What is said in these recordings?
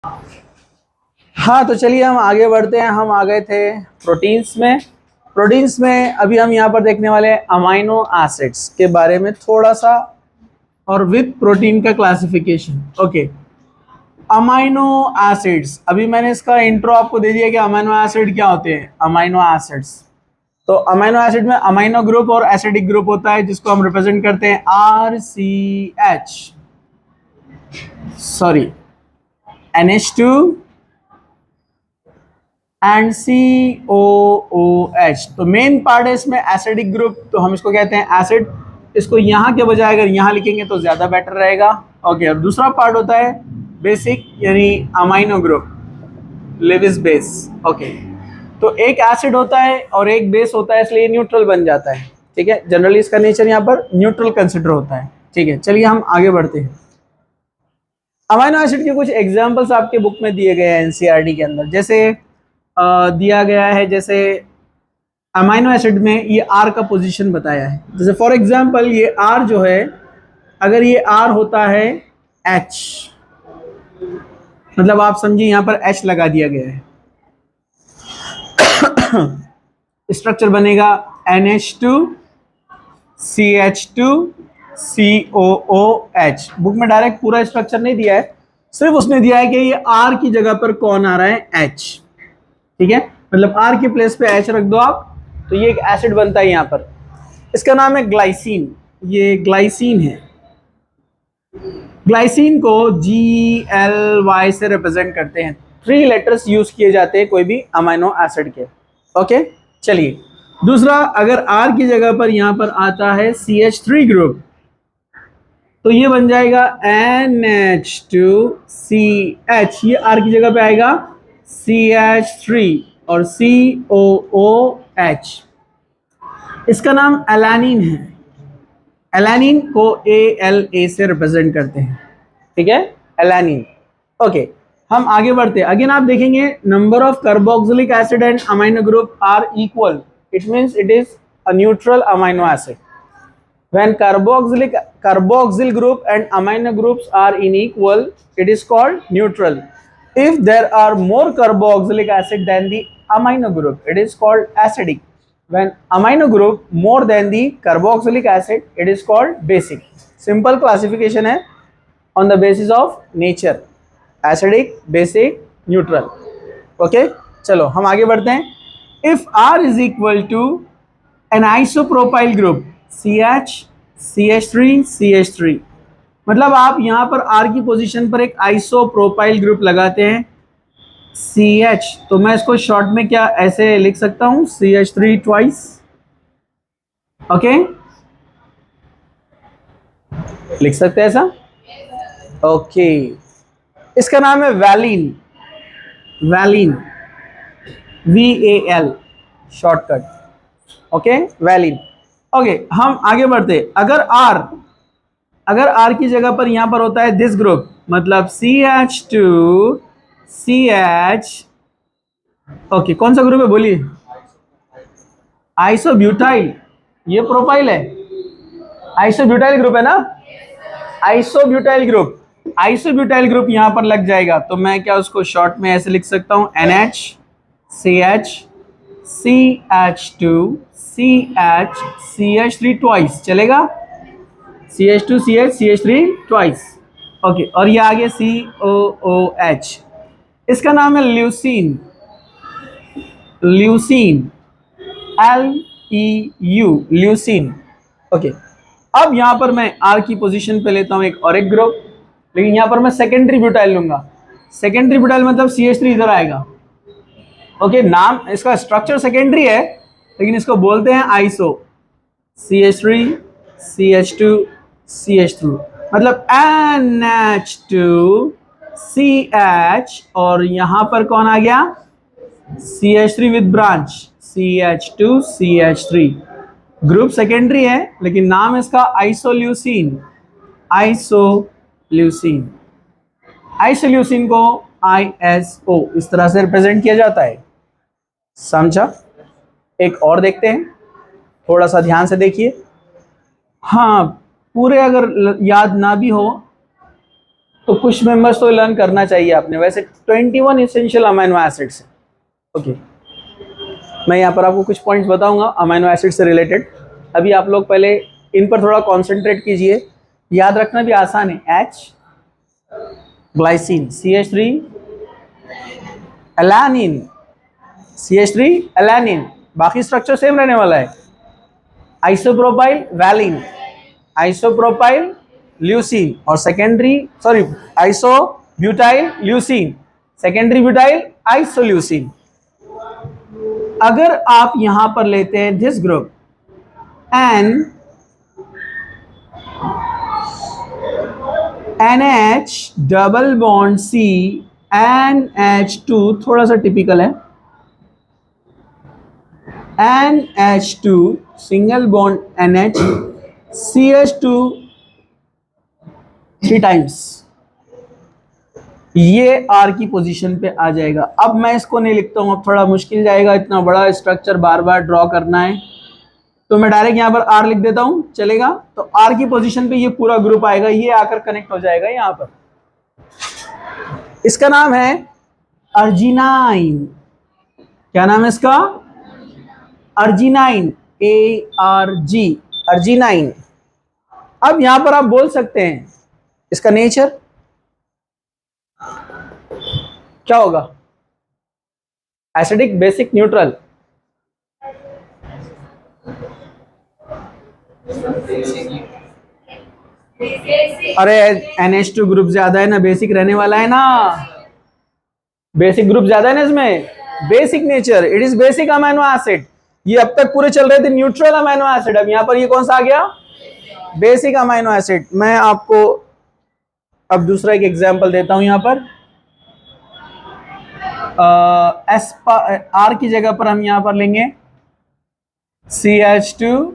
हाँ, तो चलिए हम आगे बढ़ते हैं। हम आ गए थे प्रोटीन्स में। प्रोटीन्स में अभी हम यहाँ पर देखने वाले हैं अमाइनो एसिड्स के बारे में थोड़ा सा, और विद प्रोटीन का क्लासिफिकेशन। ओके, अमाइनो एसिड्स, अभी मैंने इसका इंट्रो आपको दे दिया कि अमाइनो एसिड क्या होते हैं। अमाइनो एसिड्स, तो अमाइनो एसिड में अमाइनो ग्रुप और एसिडिक ग्रुप होता है, जिसको हम रिप्रेजेंट करते हैं RCH, sorry NH2 and COOH। तो मेन पार्ट है इसमें एसिडिक ग्रुप, तो हम इसको कहते हैं एसिड। इसको यहाँ के बजाय अगर यहाँ लिखेंगे तो ज़्यादा बेटर रहेगा। ओके, और दूसरा पार्ट होता है बेसिक, यानी amino group, Lewis base. Okay, तो एक एसिड होता है और एक बेस होता है, इसलिए न्यूट्रल बन जाता है। ठीक है, जनरली इसका नेचर यहाँ पर न्यूट्रल कंसिडर होता है। ठीक है, चलिए हम आगे बढ़ते हैं। अमाइनो एसिड के कुछ एग्जाम्पल्स आपके बुक में दिए गए हैं एनसीईआरटी के अंदर। जैसे दिया गया है, जैसे अमाइनो एसिड में ये R का पोजीशन बताया है। जैसे फॉर एग्जांपल ये R जो है, अगर ये R होता है H, मतलब आप समझिए यहाँ पर H लगा दिया गया है, स्ट्रक्चर बनेगा NH2 CH2 COOH। बुक में डायरेक्ट पूरा स्ट्रक्चर नहीं दिया है, सिर्फ उसने दिया है कि ये R की जगह पर कौन आ रहा है, H। ठीक है, मतलब R के प्लेस पे H रख दो आप, तो ये एक एसिड बनता है यहाँ पर। इसका नाम है ग्लाइसिन। ये ग्लाइसिन है। ग्लाइसिन को GLY से रिप्रेजेंट करते हैं। 3 लेटर्स यूज किए जाते हैं कोई भी अमाइनो एसिड के। ओके, चलिए दूसरा, अगर R की जगह पर यहाँ पर आता है CH3 ग्रुप, तो ये बन जाएगा NH2CH। ये R की जगह पे आएगा CH3 और COOH। इसका नाम एलानिन है। एलानिन को ALA से रिप्रेजेंट करते हैं। ठीक है, एलानिन। ओके, हम आगे बढ़ते हैं। अगेन आप देखेंगे number of carboxylic acid and amino group are equal, it means it is a neutral amino acid. When carboxyl group and amino groups are unequal, it is called neutral. If there are more carboxylic acid than the amino group, it is called acidic. When amino group more than the carboxylic acid, it is called basic. Simple classification है on the basis of nature, acidic, basic, neutral. Okay, चलो हम आगे बढ़ते हैं. If R is equal to an isopropyl group CH CH3 CH3, मतलब आप यहाँ पर R की पोजीशन पर एक आइसोप्रोपाइल ग्रुप लगाते हैं CH, तो मैं इसको शॉर्ट में क्या ऐसे लिख सकता हूं, CH3 ट्वाइस। ओके, लिख सकते हैं ऐसा। ओके, इसका नाम है valine. Valine, VAL shortcut. Okay, valine. Okay, हम आगे बढ़ते। अगर R की जगह पर यहां पर होता है दिस ग्रुप, मतलब CH2 CH। ओके, कौन सा ग्रुप है बोलिए, आइसोब्यूटाइल। ये प्रोपाइल है, आइसोब्यूटाइल ग्रुप है ना, आइसोब्यूटाइल ग्रुप। आइसोब्यूटाइल ग्रुप यहां पर लग जाएगा, तो मैं क्या उसको शॉर्ट में ऐसे लिख सकता हूं, NH CH CH2 CH CH3 twice, चलेगा, CH2 CH CH3 twice. Okay, और ये आगे COOH। इसका नाम है leucine. Leucine, LEU, leucine. Okay, अब यहां पर मैं R की पोजीशन पे लेता हूं एक और एक ग्रुप, लेकिन यहां पर मैं सेकेंडरी ब्यूटाइल लूंगा। सेकेंडरी ब्यूटाइल मतलब CH3 इधर आएगा। ओके, नाम इसका स्ट्रक्चर सेकेंडरी है, लेकिन इसको बोलते हैं आइसो। CH3 CH2 CH2, मतलब NH2 CH, और यहां पर कौन आ गया, CH3 with branch CH2 CH3। Group secondary है, लेकिन नाम इसका आइसोल्यूसिन। आइसोल्यूसिन, आइसोल्यूसिन को ISO इस तरह से रिप्रेजेंट किया जाता है। समझा? एक और देखते हैं, थोड़ा सा ध्यान से देखिए। हाँ, पूरे अगर याद ना भी हो तो कुछ मेंबर्स तो लर्न करना चाहिए आपने। वैसे 21 इसेंशियल अमाइनो एसिड्स है। ओके, मैं यहाँ पर आपको कुछ पॉइंट्स बताऊंगा अमाइनो एसिड से रिलेटेड। अभी आप लोग पहले इन पर थोड़ा कॉन्सेंट्रेट कीजिए, याद रखना भी आसान है। H glycine, CH3 alanine, CH3 alanine, बाकी स्ट्रक्चर सेम रहने वाला है। आइसोप्रोपाइल वैलिन, आइसोप्रोपाइल ल्यूसीन और secondary isobutyl leucine, secondary butyl isoleucine. अगर आप यहां पर लेते हैं this group N NH double bond C NH2, थोड़ा सा टिपिकल है, NH2 single bond NH CH2 3 times, ये R की पोजीशन पे आ जाएगा। अब मैं इसको नहीं लिखता हूं, अब थोड़ा मुश्किल जाएगा, इतना बड़ा स्ट्रक्चर बार बार ड्रॉ करना है, तो मैं डायरेक्ट यहां पर R लिख देता हूं, चलेगा। तो R की पोजीशन पे ये पूरा ग्रुप आएगा, ये आकर कनेक्ट हो जाएगा यहां पर। इसका नाम है अर्जिनाइन। क्या नाम है इसका? Arginine, ARG, arginine. अब यहां पर आप बोल सकते हैं इसका नेचर क्या होगा? Acidic, basic, neutral? अरे NH2 ग्रुप ज्यादा है ना, बेसिक रहने वाला है ना, बेसिक ग्रुप ज्यादा है ना इसमें, basic nature, it is basic amino acid. ये अब तक पूरे चल रहे थे न्यूट्रल अमाइनो एसिड, अब यहां पर ये कौन सा आ गया? Basic amino acid. मैं आपको अब दूसरा एक एग्जांपल देता हूं यहां पर। R की जगह पर हम यहां पर लेंगे CH2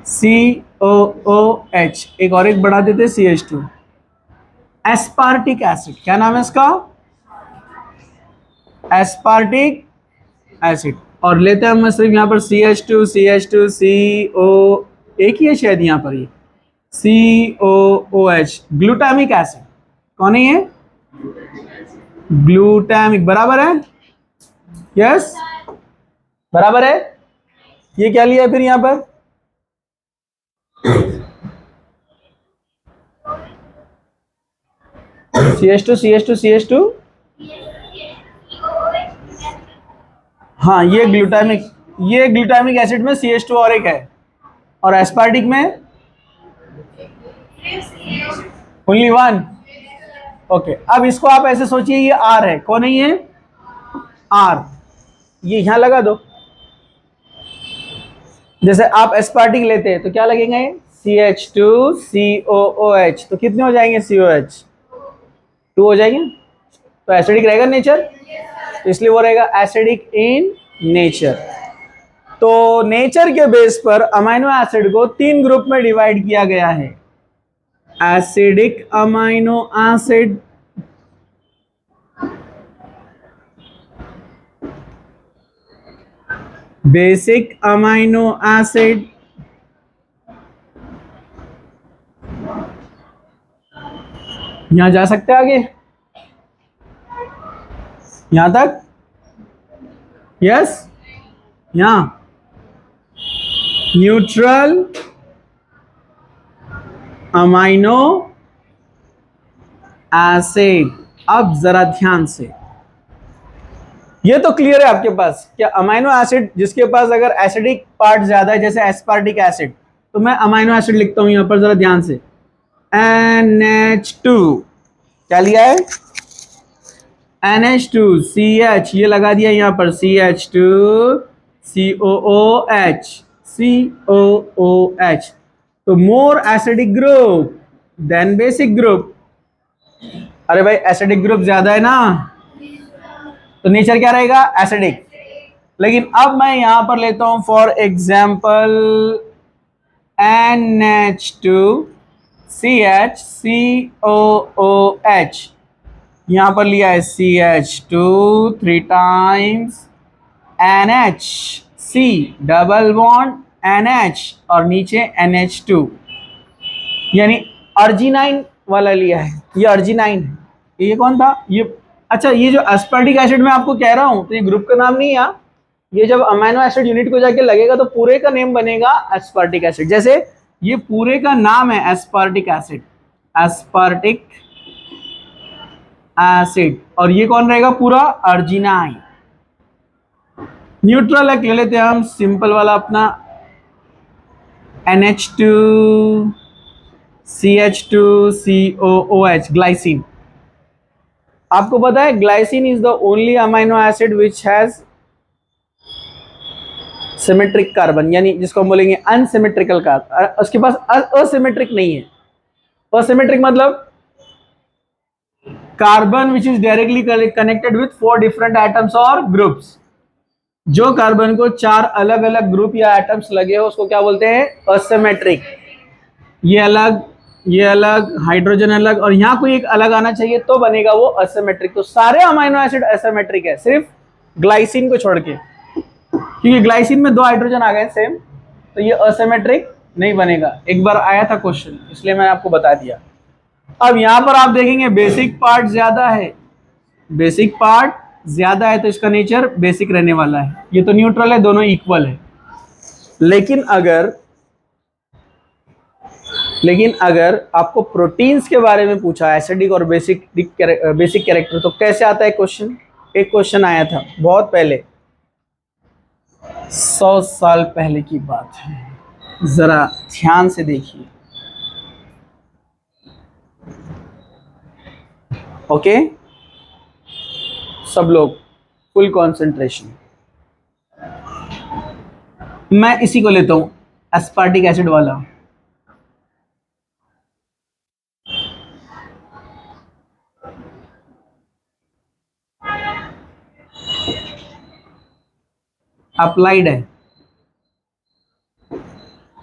COOH, एक और एक बढ़ा देते CH2, एस्पार्टिक एसिड। क्या नाम है इसका? Aspartic acid. और लेते हैं हम सिर्फ यहाँ पर CH2 CO, एक ही है शायद यहाँ पर, ये COOH, ग्लूटामिक एसिड। कौन है ये? ग्लूटामिक, बराबर है, यस बराबर है। ये क्या लिया है फिर यहां पर? CH2 हाँ, ये ग्लूटामिक एसिड में CH2 और एक है, और एस्पार्टिक में ओनली वन। ओके, अब इसको आप ऐसे सोचिए, ये R है, कौन है ये? R, ये यहां लगा दो। जैसे आप एस्पार्टिक लेते हैं तो क्या लगेंगे? CH2 COOH, तो कितने हो जाएंगे COH? 2 हो जाएंगे। तो एसिडिक रहेगा नेचर, तो इसलिए वो रहेगा एसिडिक इन नेचर। तो नेचर के बेस पर अमाइनो एसिड को 3 ग्रुप में डिवाइड किया गया है। Acidic amino acid, basic amino acid, यहां जा सकते हैं आगे, यहां तक, यस। यहां न्यूट्रल अमाइनो एसिड। अब जरा ध्यान से, ये तो क्लियर है आपके पास क्या? अमाइनो एसिड जिसके पास अगर एसिडिक पार्ट ज्यादा है, जैसे एस्पार्टिक एसिड, तो मैं अमाइनो एसिड लिखता हूं यहां पर, जरा ध्यान से, NH2, क्या लिया है? NH2 CH, ये लगा दिया यहां पर CH2 COOH, तो more acidic group than basic group. अरे भाई एसिडिक ग्रुप ज्यादा है ना, तो नेचर क्या रहेगा? एसिडिक। लेकिन अब मैं यहां पर लेता हूं for example NH2 CH COOH, यहां पर लिया है CH2 3 times NH C double bond NH और नीचे NH2, यानी अर्जिनाइन वाला लिया है, ये अर्जिनाइन है। ये कौन था? ये अच्छा, ये जो एस्पार्टिक एसिड मैं आपको कह रहा हूं तो ये ग्रुप का नाम नहीं है, ये जब अमीनो एसिड यूनिट को जाके लगेगा तो पूरे का नेम बनेगा एस्पार्टिक एसिड। जैसे ये पूरे का नाम है एस्पार्टिक एसिड, एस्पार्टिक एसिड, और ये कौन रहेगा पूरा? अर्जिनाइन। न्यूट्रल एक ले लेते हैं हम, सिंपल वाला अपना NH2 CH2COOH, ग्लाइसिन। आपको पता है glycine is the only amino acid which has symmetric carbon, यानी जिसको हम बोलेंगे अनसिमेट्रिकल कार्बन, उसके पास असिमेट्रिक नहीं है। असिमेट्रिक मतलब carbon which is directly connected with 4 different atoms और ग्रुप्स। जो कार्बन को 4 अलग अलग ग्रुप या एटम्स लगे हो उसको क्या बोलते हैं? असिमेट्रिक। ये अलग, ये अलग, हाइड्रोजन अलग, और यहाँ कोई एक अलग आना चाहिए तो बनेगा वो असिमेट्रिक। तो सारे अमीनो एसिड असिमेट्रिक है सिर्फ ग्लाइसिन को छोड़ के, क्योंकि ग्लाइसिन में 2 हाइड्रोजन आ गए सेम, तो ये असिमेट्रिक नहीं बनेगा। एक बार आया था क्वेश्चन, इसलिए मैंने आपको बता दिया। अब यहां पर आप देखेंगे बेसिक पार्ट ज्यादा है, बेसिक पार्ट ज्यादा है तो इसका नेचर बेसिक रहने वाला है। ये तो न्यूट्रल है, दोनों इक्वल है। लेकिन अगर आपको प्रोटीन्स के बारे में पूछा, एसिडिक और बेसिक कैरेक्टर, तो कैसे आता है क्वेश्चन? एक क्वेश्चन आया था बहुत पहले, 100 साल पहले की बात है, जरा ध्यान से देखिए। ओके, सब लोग फुल कंसंट्रेशन। मैं इसी को लेता हूं, एस्पार्टिक एसिड वाला। अप्लाइड है,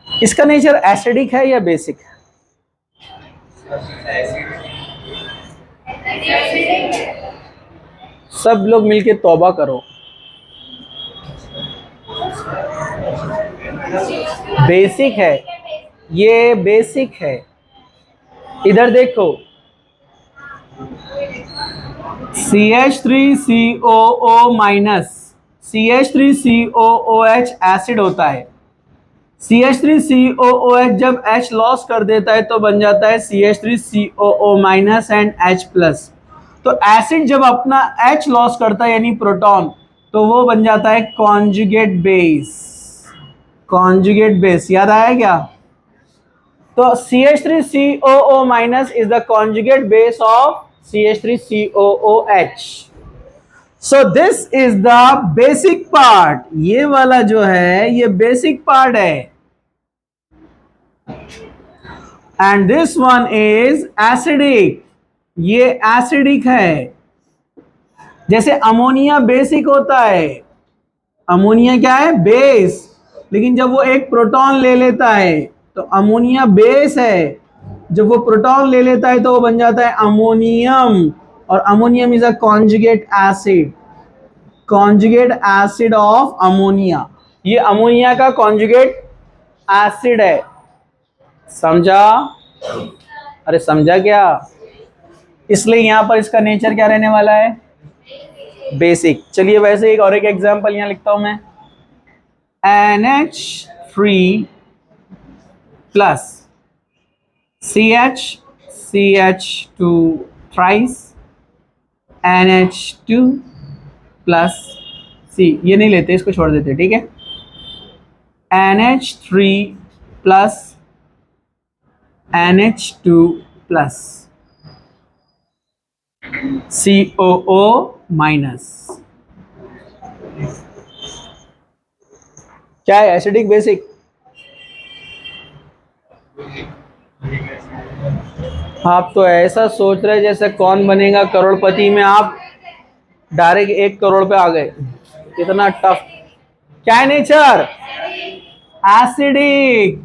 इसका नेचर एसिडिक है या बेसिक है? सब लोग मिलके तौबा करो, बेसिक है, ये बेसिक है। इधर देखो, CH3COO माइनस CH3COOH एसिड होता है। CH3COOH जब H लॉस कर देता है तो बन जाता है CH3COO minus and H plus. तो एसिड जब अपना H लॉस करता है यानी प्रोटॉन, तो वो बन जाता है कॉन्जुगेट बेस। कॉन्जुगेट बेस याद आया क्या? तो CH3COO minus is the conjugate base of CH3COOH। So this is the basic part. ये वाला जो है ये बेसिक पार्ट है, and this one is acidic. ये एसिडिक है। जैसे अमोनिया बेसिक होता है, अमोनिया क्या है? बेस। लेकिन जब वो एक प्रोटॉन ले लेता है तो अमोनिया बेस है, जब वो प्रोटॉन ले लेता है तो वो बन जाता है अमोनियम, और ammonium is a conjugate acid, conjugate acid of ammonia. ये अमोनिया का कॉन्जुगेट एसिड है, समझा? अरे समझा क्या? इसलिए यहां पर इसका नेचर क्या रहने वाला है? बेसिक। चलिए वैसे एक और एक एग्जांपल यहां लिखता हूं मैं, NH3 plus CH2 thrice NH2 plus C। ये नहीं लेते, इसको छोड़ देते, ठीक है? NH3 plus NH2 plus COO minus. क्या है? Acidic basic? आप तो ऐसा सोच रहे जैसे कौन बनेगा करोड़पति में आप डायरेक्ट 1 करोड़ पे आ गए, कितना टफ। क्या है नेचर? एसिडिक।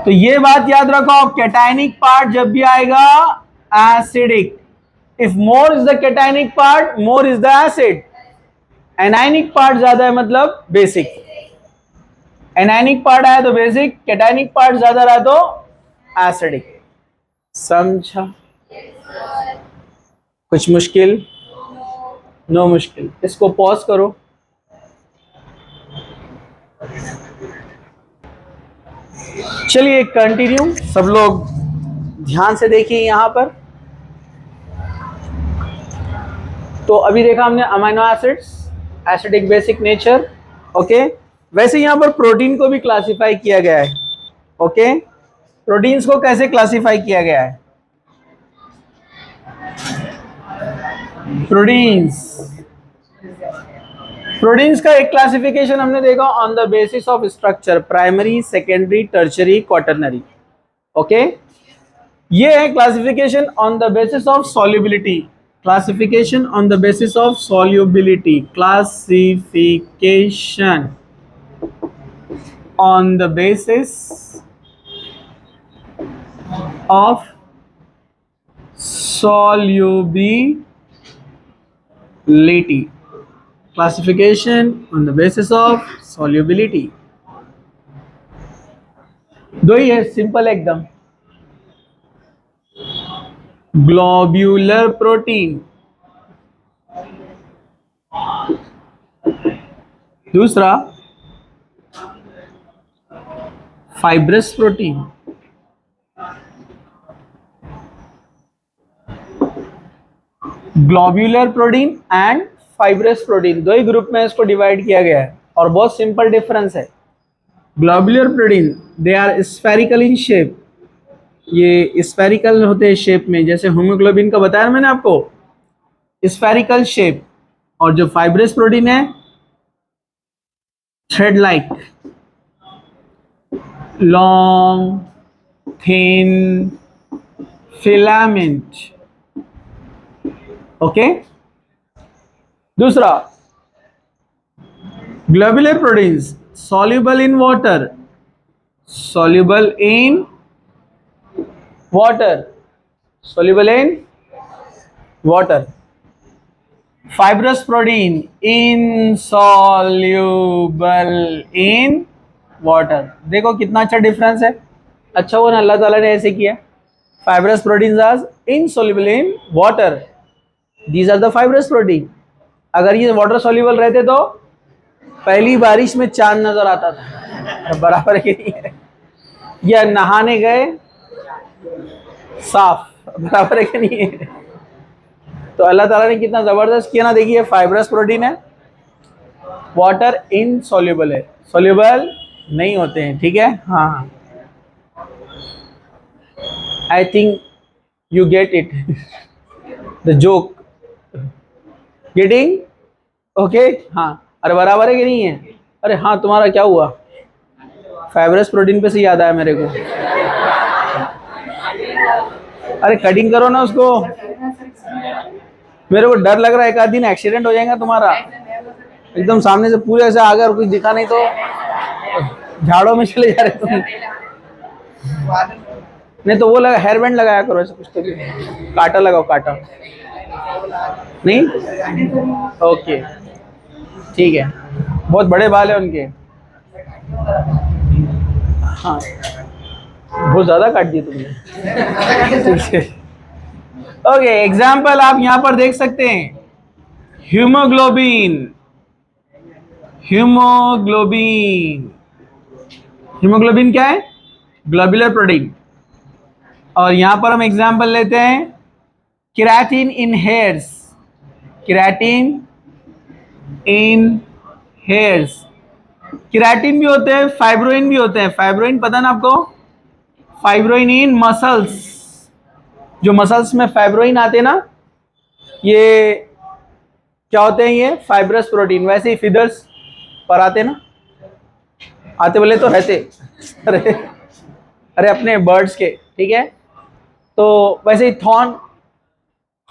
तो ये बात याद रखो, कैटायनिक पार्ट जब भी आएगा acidic. If more is the cationic part, more is the acid. Anionic part ज्यादा है मतलब बेसिक। एनायनिक पार्ट आया तो बेसिक, कैटायनिक पार्ट ज्यादा रहा तो एसिडिक। समझा? कुछ मुश्किल? नो मुश्किल। इसको पॉज करो। चलिए कंटिन्यू, सब लोग ध्यान से देखिए यहां पर। तो अभी देखा हमने amino acids, acidic, basic, nature. Okay, वैसे यहां पर प्रोटीन को भी क्लासिफाई किया गया है। ओके, प्रोटीन्स को कैसे क्लासिफाई किया गया है? प्रोटीन्स, प्रोटीन्स का एक क्लासिफिकेशन हमने देखा on the basis of structure, primary, secondary, tertiary, quaternary. Okay, ये है classification on the basis of solubility, classification on the basis of solubility, classification on the basis of solubility, classification on the basis of solubility। दो ही है, simple एकदम। Globular protein, दूसरा fibrous protein. Globular protein and fibrous protein, दो ही group में इसको divide किया गया है और बहुत सिंपल डिफरेंस है। Globular protein they are spherical in shape, ये स्फेरिकल होते हैं शेप में, जैसे हीमोग्लोबिन का बताया मैंने आपको, स्फेरिकल शेप। और जो फाइब्रस प्रोटीन है thread like, long, thin, filament. Okay, दूसरा globular proteins soluble in water, soluble in water, soluble in water। fibrous protein insoluble in water। देखो कितना अच्छा डिफरेंस है। अच्छा वो ना अल्लाह ताला ने ऐसे किया। fibrous proteins are insoluble in water, these are the fibrous protein। अगर ये वाटर soluble रहते तो पहली बारिश में चांद नजर आता था, बराबर है नहीं है? या नहाने गए साफ, बराबर है कि नहीं है? तो अल्लाह ताला ने कितना जबरदस्त किया ना। देखिए फाइब्रस प्रोटीन है, वाटर इनसॉल्युबल है, सॉल्युबल नहीं होते हैं, ठीक है? हाँ हाँ, I think you get it the joke, getting? Okay, हाँ। अरे बराबर है कि नहीं है? अरे हाँ, तुम्हारा क्या हुआ? फाइब्रस प्रोटीन पे से याद आया मेरे को। अरे कटिंग करो ना उसको, मेरे को डर लग रहा है एक आध दिन एक्सीडेंट हो जाएगा तुम्हारा। एकदम सामने से पूरे ऐसे आगे और कुछ दिखा नहीं तो झाड़ों में चले जा रहे तुम। नहीं तो वो लगा, हेयर बैंड लगाया करो ऐसे कुछ तो भी, कांटा लगाओ, कांटा नहीं। ओके ठीक है, बहुत बड़े बाल है उनके। हाँ, बहुत ज्यादा काट दिए तुमने। ओके, एग्जाम्पल आप यहां पर देख सकते हैं। हीमोग्लोबिन, हीमोग्लोबिन, हीमोग्लोबिन क्या है? Globular protein. और यहां पर हम एग्जाम्पल लेते हैं केराटिन इन हेयर्स, केराटिन इन हेयर्स। केराटिन भी होते हैं, फाइब्रोइन भी होते हैं। फाइब्रोइन पता ना आपको? फाइब्रोइन इन मसल्स, जो मसल्स में फाइब्रोइन आते हैं ना, ये क्या होते हैं? ये फाइब्रस प्रोटीन। वैसे ही फिदर्स पर आते ना, आते बोले तो रहते अरे अरे अपने बर्ड्स के, ठीक है? तो वैसे ही थॉर्न,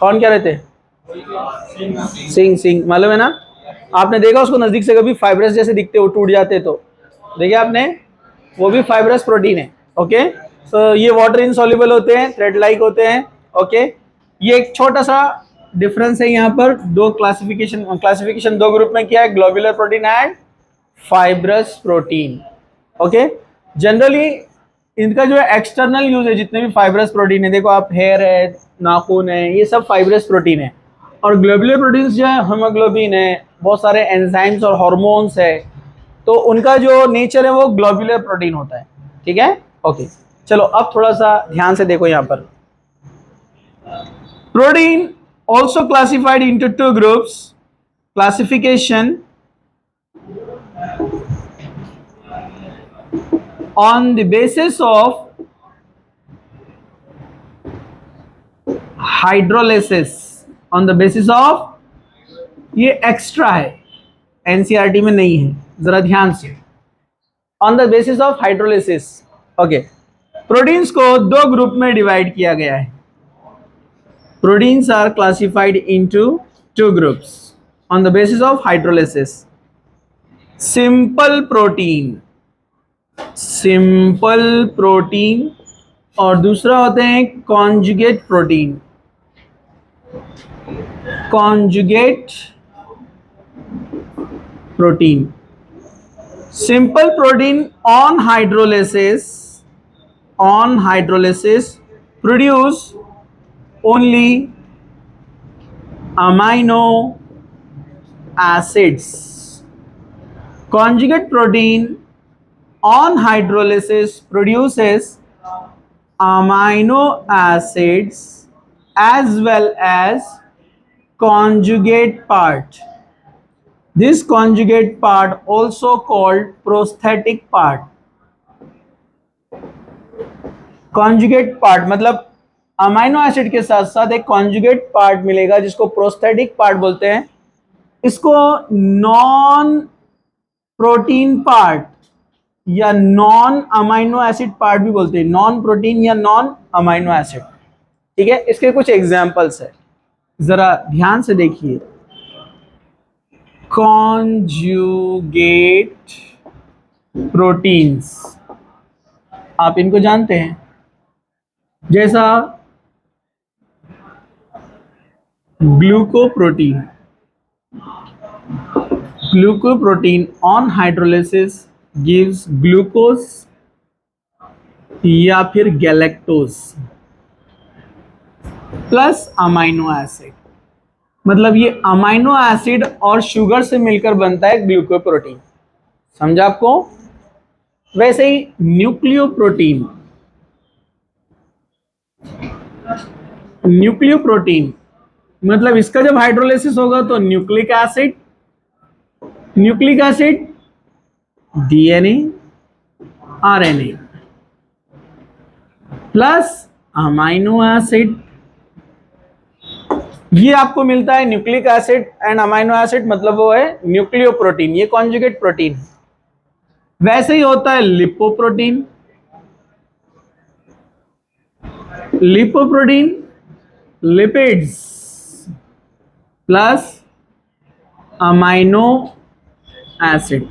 थॉर्न क्या रहते? सिंग, सिंग मालूम है ना? आपने देखा उसको नजदीक से कभी? फाइब्रस जैसे दिखते, वो टूट जाते तो देखिए आपने, वो भी फाइब्रस प्रोटीन है। ओके, सो ये वाटर इनसॉल्युबल होते हैं, थ्रेड लाइक होते हैं। ओके, ये एक छोटा सा डिफरेंस है यहाँ पर। दो क्लासिफिकेशन दो ग्रुप में किया है, globular protein and fibrous protein. Okay, generally इनका जो है एक्सटर्नल यूज है, जितने भी फाइब्रस प्रोटीन है, देखो आप हेयर है, नाखून है, ये सब फाइब्रस प्रोटीन है। और ग्लोबुलर प्रोटीन्स जो है हीमोग्लोबिन है, बहुत सारे एंजाइम्स और हार्मोन्स है, तो उनका जो नेचर है वो ग्लोबुलर प्रोटीन होता है। ठीक है, ओके। चलो अब थोड़ा सा ध्यान से देखो यहाँ पर। Protein also classified into two groups, classification on the basis of hydrolysis, on the basis of, ये एक्स्ट्रा है, एनसीईआरटी में नहीं है, जरा ध्यान से, on the basis of hydrolysis. Okay, proteins को दो ग्रुप में डिवाइड किया गया है। Proteins are classified into two groups on the basis of hydrolysis. Simple protein, simple protein, और दूसरा होते हैं conjugate protein, conjugate protein. Simple protein on hydrolysis produce only amino acids. Conjugate protein on hydrolysis produces amino acids as well as conjugate part. This conjugate part also called prosthetic part. Conjugate part मतलब amino acid के साथ साथ एक conjugate part मिलेगा जिसको prosthetic part बोलते हैं। इसको नॉन प्रोटीन पार्ट या नॉन अमाइनो एसिड पार्ट भी बोलते हैं, नॉन प्रोटीन या नॉन अमाइनो एसिड। ठीक है, इसके कुछ एग्जांपल्स है, जरा ध्यान से देखिए। कॉन्जुगेट प्रोटीन्स, आप इनको जानते हैं, जैसा ग्लूकोप्रोटीन। ग्लूकोप्रोटीन ऑन हाइड्रोलिसिस गिव्स ग्लूकोज या फिर गैलेक्टोज प्लस अमाइनो एसिड, मतलब ये अमाइनो एसिड और शुगर से मिलकर बनता है ग्लूकोप्रोटीन। समझा आपको? वैसे ही न्यूक्लियोप्रोटीन, न्यूक्लियोप्रोटीन मतलब इसका जब हाइड्रोलिसिस होगा तो nucleic acid, nucleic acid DNA RNA plus amino acid, ये आपको मिलता है nucleic acid and amino acid, मतलब वो है न्यूक्लियोप्रोटीन, ये कॉन्जुगेट प्रोटीन। वैसे ही होता है lipoprotein. Lipoprotein lipids plus amino acid,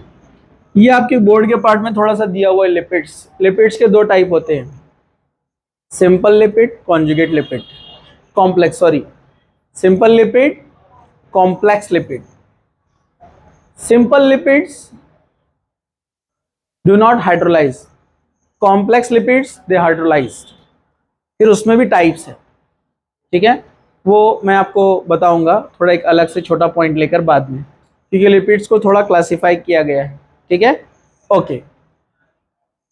ये आपके बोर्ड के पार्ट में थोड़ा सा दिया हुआ है लिपिड्स। लिपिड्स के दो टाइप होते हैं, simple lipid, conjugate lipid, complex, sorry, simple lipid, complex lipid. Simple lipids do not hydrolyse, complex lipids they hydrolyse. फिर उसमें भी टाइप्स है, ठीक है, वो मैं आपको बताऊंगा थोड़ा एक अलग से छोटा पॉइंट लेकर बाद में, क्योंकि लिपिड्स को थोड़ा क्लासिफाई किया गया है। ठीक है, ओके।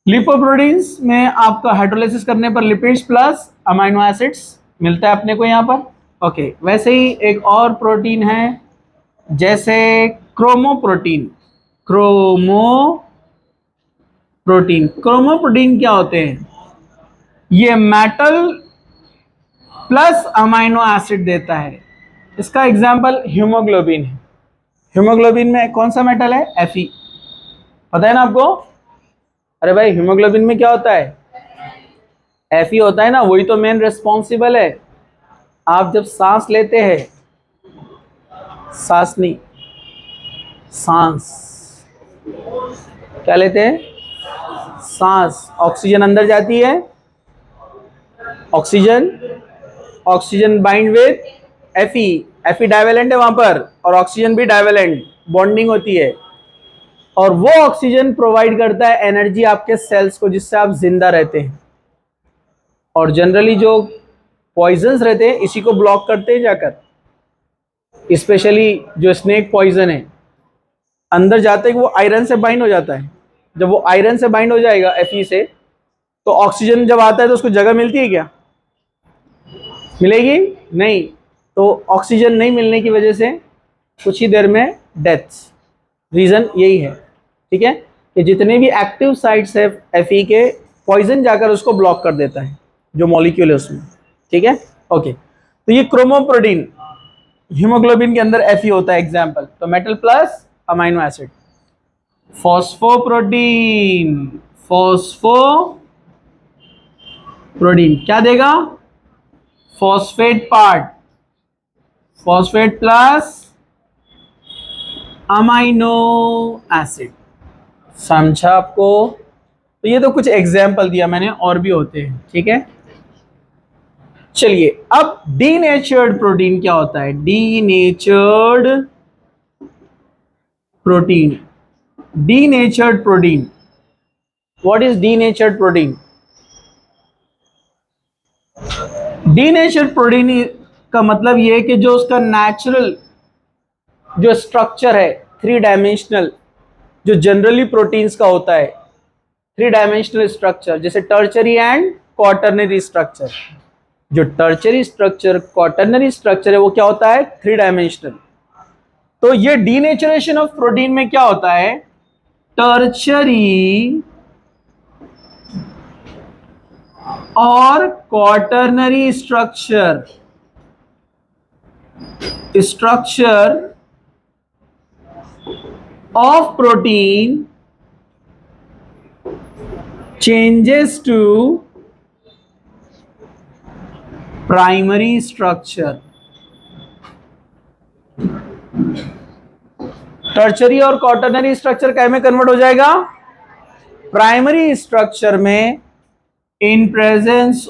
लिपोप्रोटीन्स में आपका हाइड्रोलाइसिस करने पर लिपिड्स प्लस अमाइनो एसिड्स मिलता है अपने को यहाँ पर। ओके, वैसे ही एक और प्रोटीन है जैसे क्रोमोप्रोटीन। क्रोमोप्रोटीन, क्रोमोप्रोटीन क्या होते हैं? ये मेटल प्लस अमाइनो एसिड देता है। इसका एग्जाम्पल हीमोग्लोबिन है। हीमोग्लोबिन में कौन सा मेटल है? Fe, पता है ना आपको? अरे भाई, हीमोग्लोबिन में क्या होता है? Fe होता है ना, वही तो मेन रिस्पॉन्सिबल है। आप जब सांस लेते हैं, सांस नहीं, सांस क्या लेते हैं? सांस। ऑक्सीजन अंदर जाती है, oxygen bind with Fe divalent है वहां पर, और ऑक्सीजन भी डाइवेलेंट, बॉन्डिंग होती है। और वो ऑक्सीजन प्रोवाइड करता है एनर्जी आपके सेल्स को, जिससे आप जिंदा रहते हैं। और जनरली जो पॉइजन्स रहते हैं इसी को ब्लॉक करते हैं जाकर, स्पेशली जो स्नेक पॉइजन है, अंदर जाते ही वो आयरन से बाइंड हो जाता है। जब वो आयरन से बाइंड हो जाएगा Fe से, तो ऑक्सीजन जब आता है तो उसको जगह मिलती है क्या? मिलेगी नहीं। तो ऑक्सीजन नहीं मिलने की वजह से कुछ ही देर में डेथ। रीजन यही है, ठीक है, कि जितने भी एक्टिव साइट्स है Fe के, पॉइजन जाकर उसको ब्लॉक कर देता है, जो मॉलिक्यूल है उसमें, ठीक है। ओके, तो ये क्रोमोप्रोटीन, हीमोग्लोबिन के अंदर Fe होता है एग्जाम्पल, तो मेटल प्लस अमाइनो एसिड। फॉस्फोप्रोटीन, फॉस्फोप्रोटीन क्या देगा? Phosphate part, phosphate plus amino acid. समझा आपको? तो ये तो कुछ एग्जाम्पल दिया मैंने, और भी होते हैं, ठीक है। चलिए, अब डीनेचर्ड प्रोटीन क्या होता है? Denatured protein, denatured protein, what is denatured protein? Denatured protein का मतलब ये है कि जो उसका नेचुरल जो स्ट्रक्चर है, थ्री डायमेंशनल, जो जनरली प्रोटीन्स का होता है, थ्री डायमेंशनल स्ट्रक्चर, जैसे टर्चरी एंड क्वाटरनरी स्ट्रक्चर। जो टर्चरी स्ट्रक्चर, क्वाटरनरी स्ट्रक्चर है, वो क्या होता है? Three dimensional. तो ये डीनेचरेशन ऑफ प्रोटीन में क्या होता है? टर्चरी और quaternary structure of protein changes to primary structure। Tertiary और क्वाटरनरी स्ट्रक्चर क्या में कन्वर्ट हो जाएगा? प्राइमरी स्ट्रक्चर में, in presence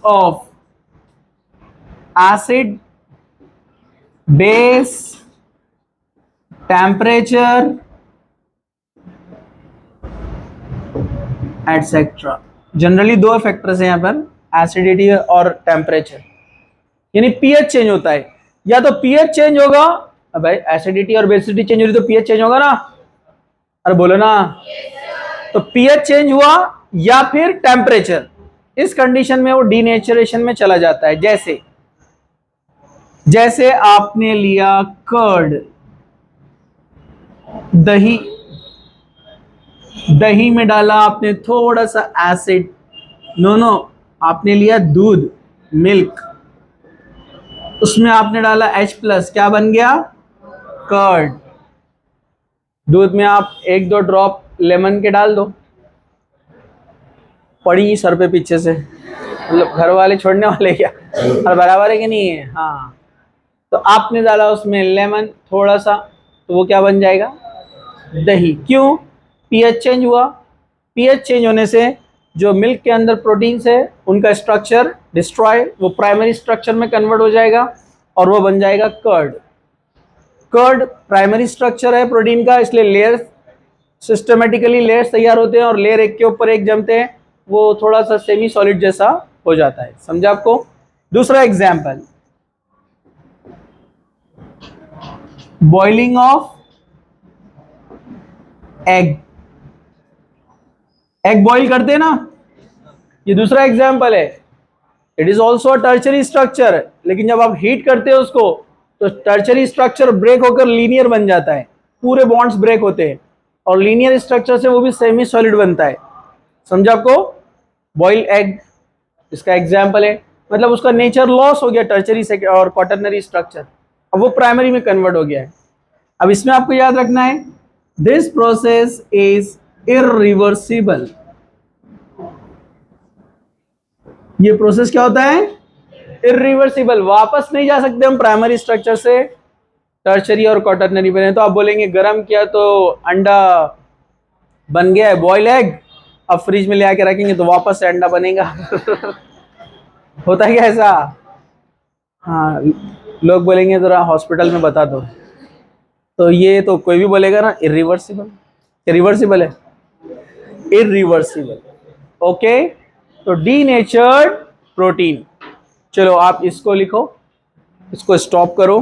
of acid, base, temperature etcetera. Generally दो फैक्टर्स हैं यहां पर, एसिडिटी और टेम्परेचर, यानी पीएच चेंज होता है। या तो पीएच चेंज होगा, अब भाई एसिडिटी और बेसिडिटी चेंज हो रही तो पीएच चेंज होगा ना, अरे बोलो ना। तो पीएच चेंज हुआ या फिर टेम्परेचर, इस कंडीशन में वो डीनेचरेशन में चला जाता है। जैसे आपने लिया कर्ड, दही में डाला आपने थोड़ा सा एसिड, नो आपने लिया दूध, मिल्क, उसमें आपने डाला H+, क्या बन गया? कर्ड। दूध में आप 1-2 ड्रॉप लेमन के डाल दो, पड़ी सर पे पीछे से, मतलब घर वाले छोड़ने वाले क्या, और बराबर है कि नहीं है? हाँ, तो आपने डाला उसमें लेमन थोड़ा सा, तो वो क्या बन जाएगा? दही। क्यों? पीएच चेंज हुआ। पीएच चेंज होने से जो मिल्क के अंदर प्रोटीन्स है उनका स्ट्रक्चर डिस्ट्रॉय, वो प्राइमरी स्ट्रक्चर में कन्वर्ट हो जाएगा और वो बन जाएगा कर्ड। कर्ड प्राइमरी स्ट्रक्चर है प्रोटीन का, इसलिए लेयर्स, सिस्टमेटिकली लेयर्स तैयार होते हैं और लेयर एक के ऊपर एक जमते हैं, वो थोड़ा सा सेमी सॉलिड जैसा हो जाता है। समझा आपको? दूसरा example, boiling of egg boil करते हैं ना, ये दूसरा एग्जाम्पल है। It is also a tertiary structure, लेकिन जब आप हीट करते हो उसको तो टर्चरी स्ट्रक्चर ब्रेक होकर लीनियर बन जाता है, पूरे बॉन्ड्स ब्रेक होते हैं और लीनियर स्ट्रक्चर से वो भी सेमी सॉलिड बनता है। समझा आपको? बॉइल्ड एग इसका एग्जाम्पल है, मतलब उसका नेचर लॉस हो गया टर्चरी और क्वाटरनरी स्ट्रक्चर, अब वो प्राइमरी में कन्वर्ट हो गया है। अब इसमें आपको याद रखना है, दिस प्रोसेस इज इरिवर्सिबल। ये प्रोसेस क्या होता है? इरिवर्सिबल, वापस नहीं जा सकते हम प्राइमरी स्ट्रक्चर से टर्चरी और क्वाटरनरी बने। तो आप बोलेंगे गरम किया तो अंडा बन गया है बॉयल एग, अब फ्रिज में ले आके रखेंगे तो वापस से अंडा बनेगा। होता है क्या ऐसा? हाँ, लोग बोलेंगे जरा हॉस्पिटल में बता दो। तो ये तो कोई भी बोलेगा ना इरिवर्सिबल, इरिवर्सिबल है, इरिवर्सिबल। ओके, तो डीनेचर्ड प्रोटीन। चलो आप इसको लिखो, इसको स्टॉप करो।